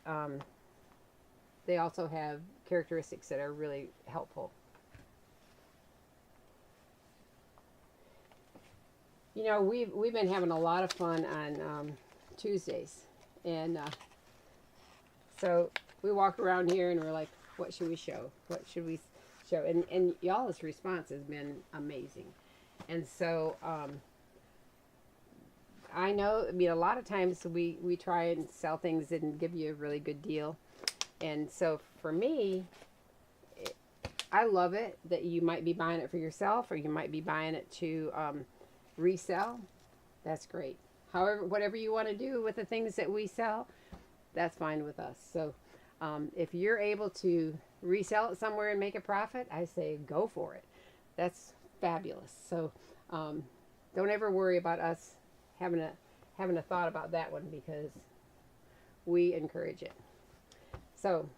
they also have characteristics that are really helpful. You know, we've been having a lot of fun on Tuesdays, and so we walk around here and we're like, what should we show? What should we show? And y'all's response has been amazing. And so I know, I mean, a lot of times we try and sell things and give you a really good deal. And so for me, I love it that you might be buying it for yourself, or you might be buying it to resell. That's great. However, whatever you want to do with the things that we sell, that's fine with us. So if you're able to resell it somewhere and make a profit, I say go for it. That's fabulous. So don't ever worry about us having a thought about that one, because we encourage it. So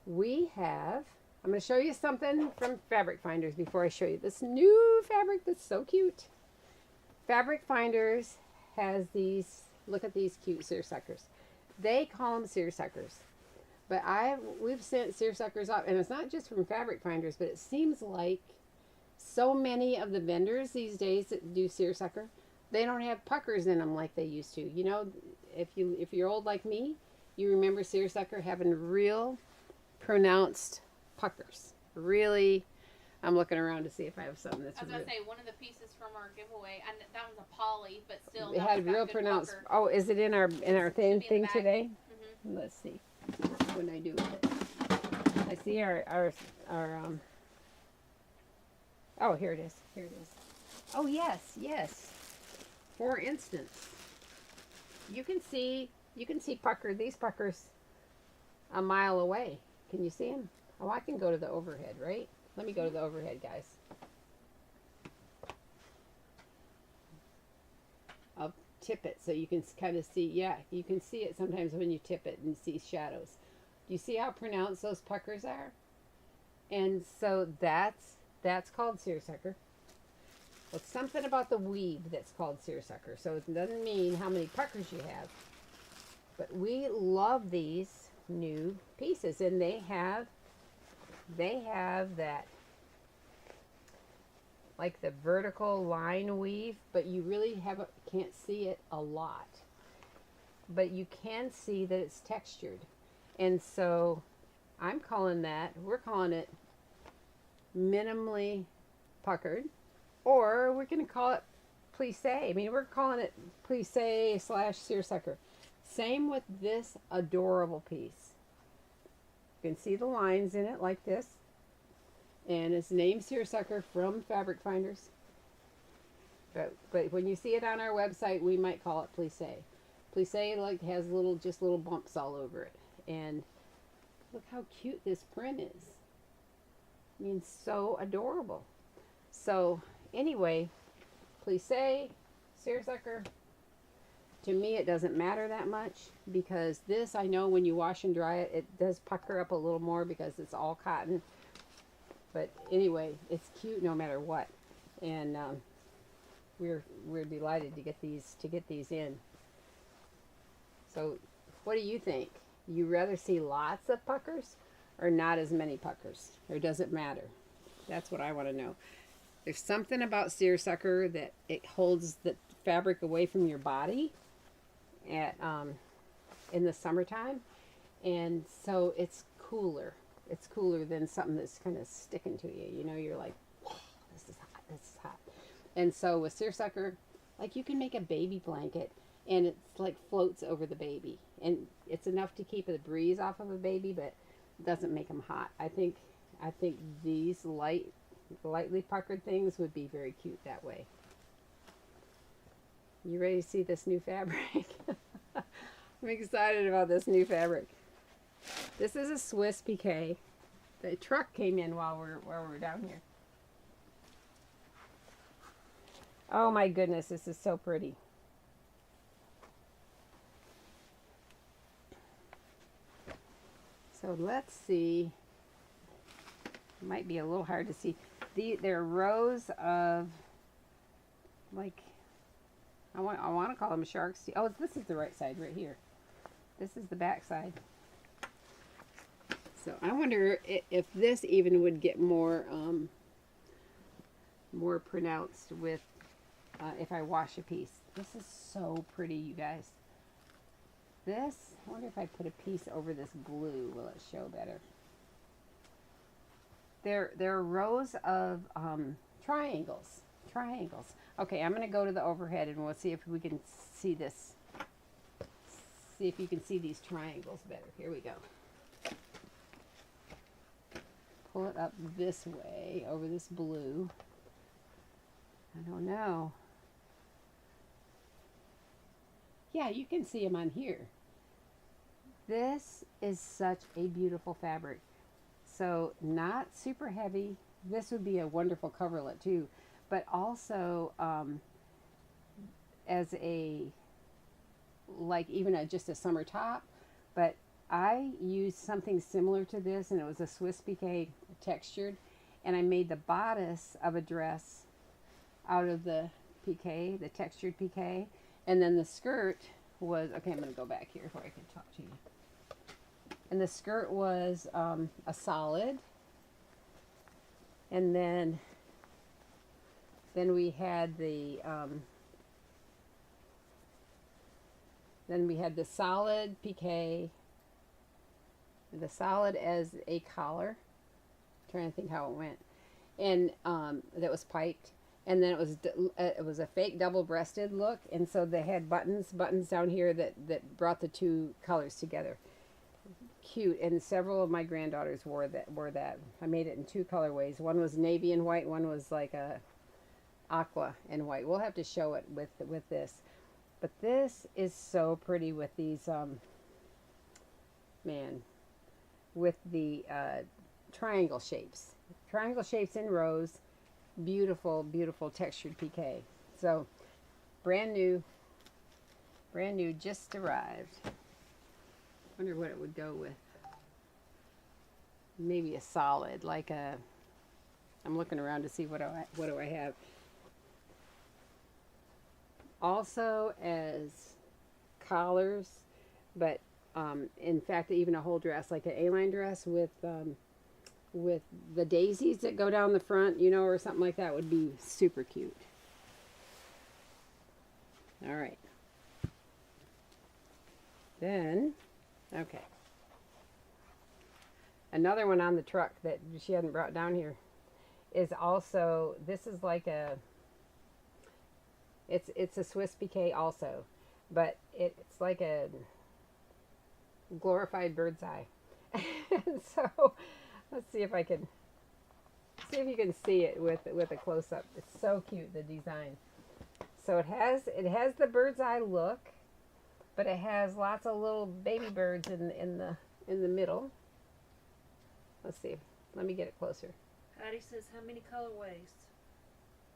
we have, I'm going to show you something from Fabric Finders before I show you this new fabric that's so cute. Fabric Finders has these, look at these cute seersuckers. They call them seersuckers. But we've sent seersuckers off, and it's not just from Fabric Finders, but it seems like so many of the vendors these days that do seersucker, they don't have puckers in them like they used to. You know, if you're old like me, you remember seersucker having real pronounced puckers. Really, I'm looking around to see if I have something that's. I was gonna say, one of the pieces from our giveaway, and that was a poly, but still. It had real pronounced. Pucker. Oh, is it in our thing today? Mm-hmm. Let's see what I do with it. I see our oh, here it is. Here it is. Oh, yes. For instance, you can see pucker, these puckers a mile away. Can you see them? Oh, I can go to the overhead, right? Let me go to the overhead, guys. I'll tip it so you can kind of see. Yeah, you can see it sometimes when you tip it and see shadows. Do you see how pronounced those puckers are? And so that's called seersucker. It's something about the weave that's called seersucker. So it doesn't mean how many puckers you have. But we love these new pieces, and they have that, like the vertical line weave, but you really can't see it a lot. But you can see that it's textured. And so we're calling it minimally puckered, or we're going to call it plissé. I mean, we're calling it plissé / seersucker. Same with this adorable piece. You can see the lines in it like this. And it's named seersucker from Fabric Finders. But when you see it on our website, we might call it plissé. Plissé has little bumps all over it. And look how cute this print is. I mean, so adorable. So anyway, plissé, seersucker. To me, it doesn't matter that much, because this, I know when you wash and dry it, it does pucker up a little more because it's all cotton. But anyway, it's cute no matter what. And we're delighted to get these in. So what do you think? You rather see lots of puckers or not as many puckers? Or does it matter? That's what I want to know. There's something about seersucker that it holds the fabric away from your body at in the summertime, and so it's cooler. It's cooler than something that's kind of sticking to you. You know, you're like, "Whoa, this is hot. This is hot." And so with seersucker, like you can make a baby blanket, and it's like floats over the baby, and it's enough to keep the breeze off of a baby, but it doesn't make them hot. I think these lightly puckered things would be very cute that way. You ready to see this new fabric? I'm excited about this new fabric. This is a Swiss piqué. The truck came in while we're down here. Oh my goodness, this is so pretty. So let's see. It might be a little hard to see. There are rows of, like, I want to call them sharks. Oh, this is the right side right here. This is the back side. So I wonder if this even would get more more pronounced with if I wash a piece. This is so pretty, you guys. This, I wonder if I put a piece over this blue, will it show better? There are rows of triangles. Triangles. Okay, I'm going to go to the overhead and we'll see if we can see this. See if you can see these triangles better. Here we go. Pull it up this way over this blue. I don't know. Yeah, you can see them on here. This is such a beautiful fabric. So not super heavy. This would be a wonderful coverlet too, but also as a, like even just a summer top. But I used something similar to this, and it was a Swiss piqué textured, and I made the bodice of a dress out of the piqué, the textured piqué, and then the skirt was, okay, I'm going to go back here where I can talk to you. And the skirt was a solid, and then we had the solid piqué, the solid as a collar. I'm trying to think how it went, and that was piped, and then it was a fake double-breasted look, and so they had buttons down here that brought the two colors together. Cute, and several of my granddaughters wore that. I made it in two colorways. One was navy and white. One was like a aqua and white. We'll have to show it with this, but this is so pretty with these with the triangle shapes in rows. Beautiful, beautiful textured piqué. So brand new, just arrived. Wonder what it would go with. Maybe a solid, like a, I'm looking around to see what do I have. Also as collars, but in fact even a whole dress, like an A-line dress with the daisies that go down the front, you know, or something like that would be super cute. All right. Then, okay. Another one on the truck that she hadn't brought down here is also, this is like a, it's a Swiss piqué also, but it's like a glorified bird's eye. So let's see if I can, see if you can see it with a close-up. It's so cute, the design. So it has the bird's eye look, but it has lots of little baby birds in the middle. Let's see. Let me get it closer. Patty says, how many colorways?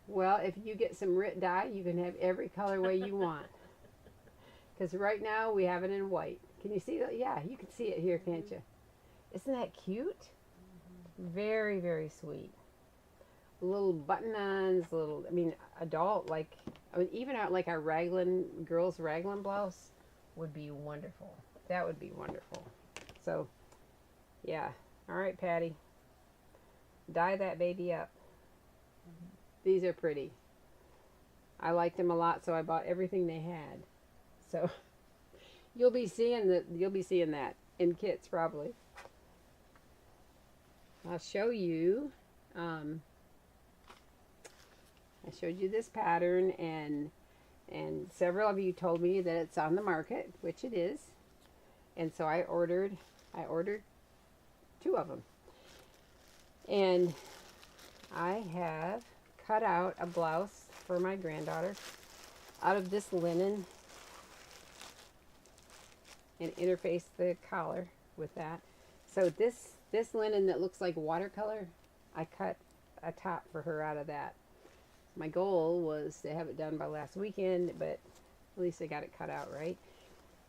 Well, if you get some RIT dye, you can have every colorway you want. Because right now we have it in white. Can you see that? Yeah, you can see it here, can't you? Isn't that cute? Very, very sweet. Little button-ons, little, I mean, adult, like, I mean, even out like our girls' raglan blouse would be wonderful. That would be wonderful. So, yeah. All right, Patty. dye that baby up. These are pretty. I liked them a lot, so I bought everything they had. So you'll be seeing that in kits probably. I'll show you. I showed you this pattern, and several of you told me that it's on the market, which it is. And so I ordered 2 of them. And I have cut out a blouse for my granddaughter out of this linen and interfaced the collar with that. So this linen that looks like watercolor, I cut a top for her out of that. My goal was to have it done by last weekend, but at least I got it cut out right.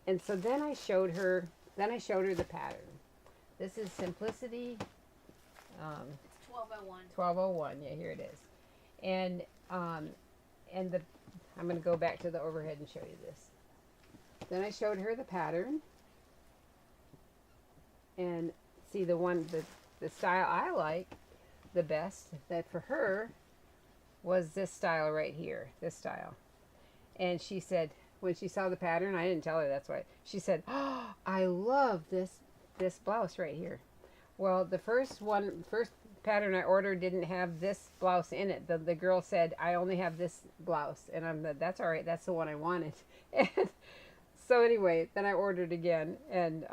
And so then I showed her the pattern. This is Simplicity. It's 1201. 1201. Yeah, here it is. And I'm going to go back to the overhead and show you this. Then I showed her the pattern. And see the style I like the best, that for her was this style right here, this style. And she said, when she saw the pattern, I didn't tell her that's why, she said, "Oh, I love this blouse right here." Well, the first pattern I ordered didn't have this blouse in it. The girl said, "I only have this blouse," and that's all right. That's the one I wanted. And so anyway, then I ordered again, and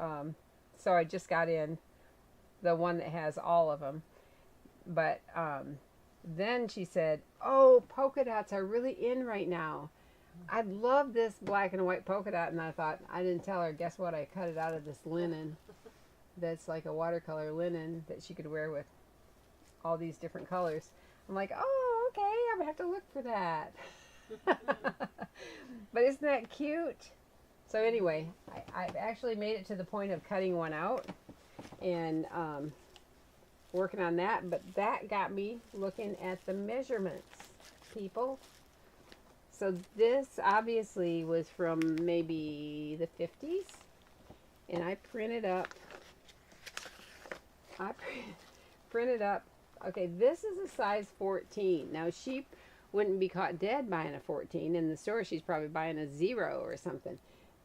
so I just got in the one that has all of them. But then she said, "Oh, polka dots are really in right now. I'd love this black and white polka dot." And I thought, I didn't tell her, guess what? I cut it out of this linen that's like a watercolor linen that she could wear with all these different colors. I'm like, oh, okay, I'm gonna have to look for that. But isn't that cute? So anyway, I've actually made it to the point of cutting one out and working on that. But that got me looking at the measurements, people. So this obviously was from maybe the 50s. And I printed up, okay, this is a size 14. Now she wouldn't be caught dead buying a 14. In the store she's probably buying a 0 or something.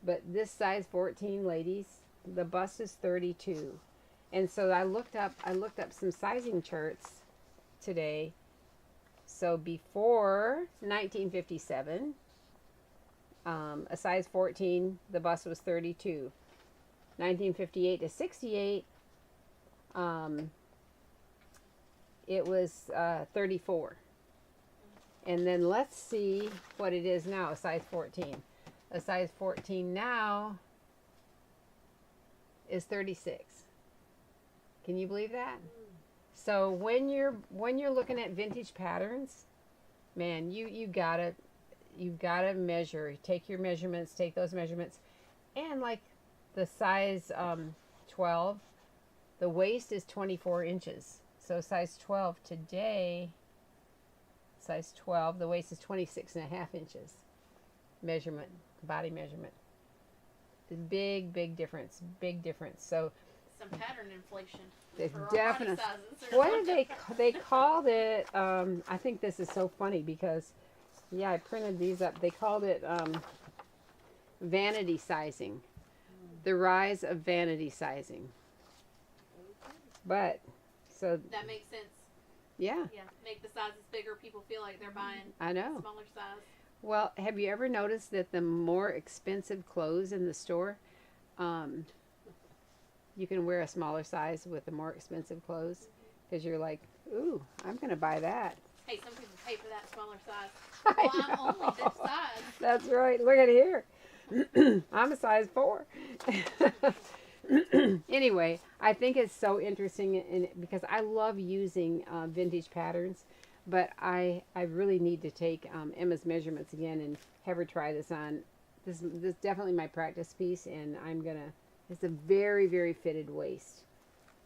But this size 14, ladies, the bust is 32. And so I looked up some sizing charts today. So before 1957, a size 14, the bust was 32. 1958 to 68, it was 34. And then let's see what it is now, a size 14. A size 14 now is 36. Can you believe that? So when you're looking at vintage patterns, man, you gotta measure. Take your measurements, take those measurements, and like the size 12, the waist is 24 inches. So size 12 today, size 12, the waist is 26 and a half inches. Measurement, body measurement. Big difference, big difference. So some pattern inflation. it's definitely. What did they called it? I think this is so funny because, yeah, I printed these up. They called it vanity sizing, the rise of vanity sizing. But so that makes sense. Yeah. Yeah, make the sizes bigger. People feel like they're buying I know. smaller size. Well, have you ever noticed that the more expensive clothes in the store, you can wear a smaller size with the more expensive clothes because you're like, ooh, I'm going to buy that. Hey, some people pay for that smaller size. Well, I'm only this size. That's right. Look at here. I'm a size 4. Anyway, I think it's so interesting because I love using vintage patterns, but I really need to take Emma's measurements again and have her try this on. This is definitely my practice piece, and it's a very, very fitted waist.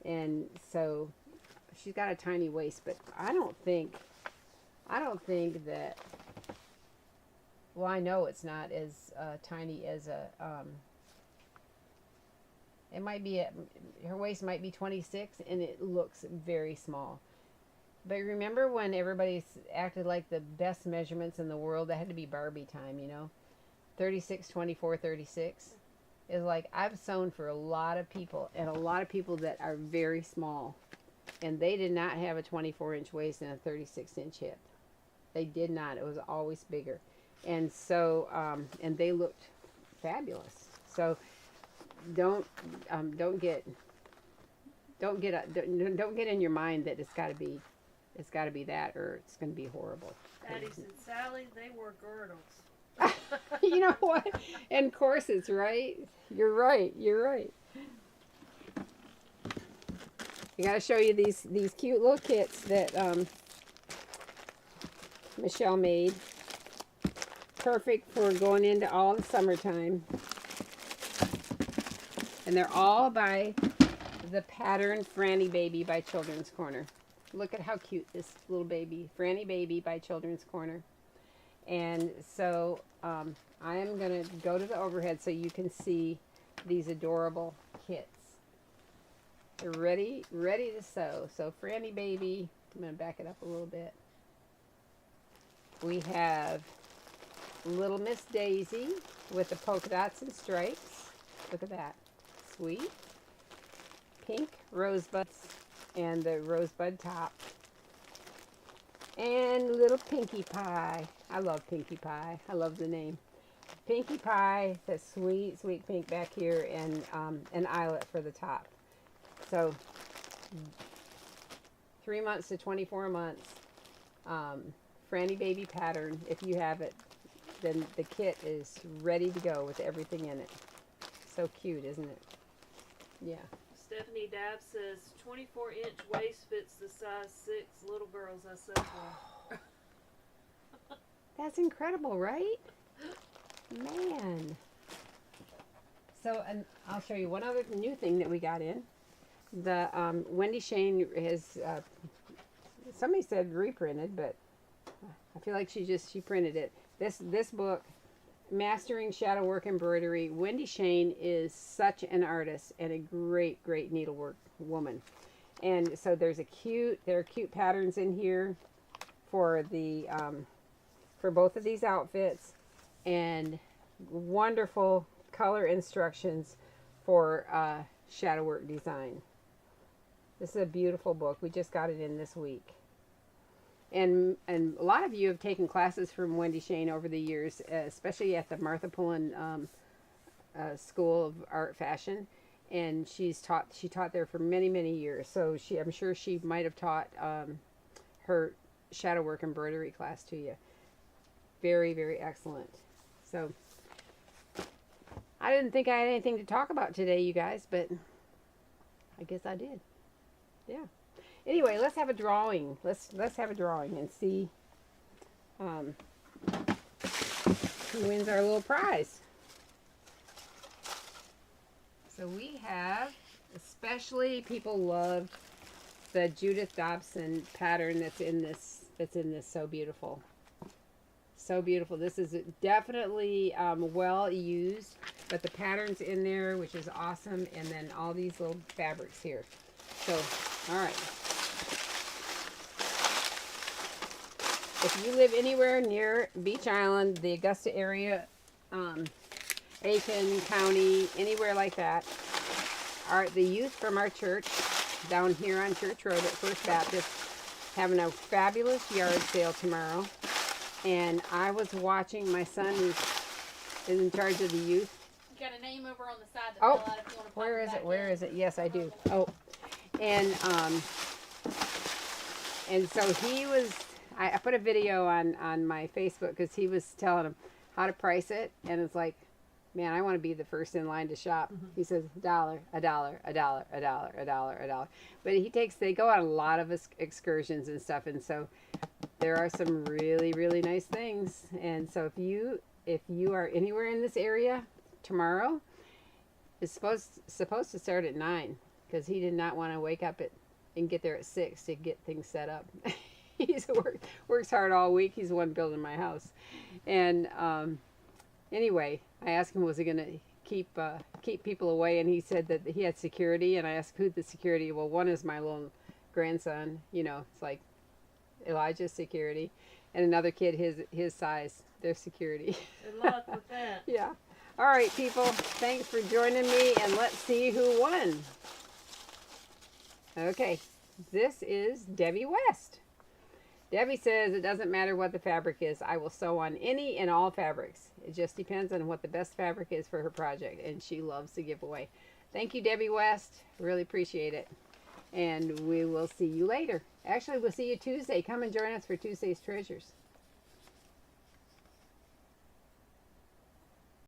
And so she's got a tiny waist, but I don't think that, well, I know it's not as tiny as a, it might be, her waist might be 26 and it looks very small. But remember when everybody acted like the best measurements in the world? That had to be Barbie time, you know? 36, 24, 36. Is like I've sewn for a lot of people, and a lot of people that are very small, and they did not have a 24-inch waist and a 36-inch hip. They did not. It was always bigger, and so and they looked fabulous. So don't get in your mind that it's got to be that, or it's going to be horrible. Addie said, Sally, they wore girdles. You know what? And corsets, right? You're right. You're right. I got to show you these cute little kits that Michelle made. Perfect for going into all the summertime. And they're all by the pattern Franny Baby by Children's Corner. Look at how cute this little baby, Franny Baby by Children's Corner. And so I am going to go to the overhead so you can see these adorable kits. They're ready to sew. So Franny Baby, I'm going to back it up a little bit. We have Little Miss Daisy with the polka dots and stripes. Look at that. Sweet. Pink rosebuds and the rosebud top. And Little Pinkie Pie. I love Pinkie Pie. I love the name. Pinkie Pie, the sweet, sweet pink back here, and an eyelet for the top. So 3 months to 24 months. Franny Baby pattern. If you have it, then the kit is ready to go with everything in it. So cute, isn't it? Yeah. Stephanie Dabb says 24-inch waist fits the size 6 little girls I sew for. That's incredible, right? Man. So, and I'll show you one other new thing that we got in. The Wendy Shane has, somebody said reprinted, but I feel like she printed it. This book, Mastering Shadow Work Embroidery. Wendy Shane is such an artist and a great, great needlework woman. And so there are cute patterns in here for the for both of these outfits, and wonderful color instructions for shadow work design. This is a beautiful book. We just got it in this week. And a lot of you have taken classes from Wendy Shane over the years, especially at the Martha Pullen School of Art Fashion, and she taught there for many, many years. So I'm sure she might have taught her shadow work embroidery class to you. Very, very excellent. So I didn't think I had anything to talk about today, you guys, but I guess I did. Yeah. Anyway, let's have a drawing. Let's have a drawing and see who wins our little prize. So we have, especially people love the Judith Dobson pattern that's in this. So beautiful. So beautiful. This is definitely well used, but the pattern's in there, which is awesome, and then all these little fabrics here. So, all right. If you live anywhere near Beach Island, the Augusta area, Aiken County, anywhere like that, the youth from our church down here on Church Road at First Baptist having a fabulous yard sale tomorrow. And I was watching, my son is in charge of the youth. You got a name over on the side to fill out if you want to where is it? Where is it? Yes, I do. Oh, and so he was, I put a video on my Facebook because he was telling him how to price it, and it's like, man, I want to be the first in line to shop. Mm-hmm. He says $1, $1, $1, $1, $1, $1. But they go on a lot of excursions and stuff, and so there are some really, really nice things. And so if you are anywhere in this area tomorrow, it's supposed to start at 9 because he did not want to wake up and get there at 6 to get things set up. He's works hard all week. He's the one building my house. And anyway, I asked him, was he going to keep people away? And he said that he had security. And I asked who the security. Well, one is my little grandson. You know, it's like Elijah's security, and another kid his size, their security. Good luck with that. Yeah. All right, people. Thanks for joining me, and let's see who won. Okay, this is Debbie West. Debbie says, it doesn't matter what the fabric is. I will sew on any and all fabrics. It just depends on what the best fabric is for her project, and she loves to give away. Thank you, Debbie West. Really appreciate it. And we will see you later. Actually, we'll see you Tuesday. Come and join us for Tuesday's Treasures.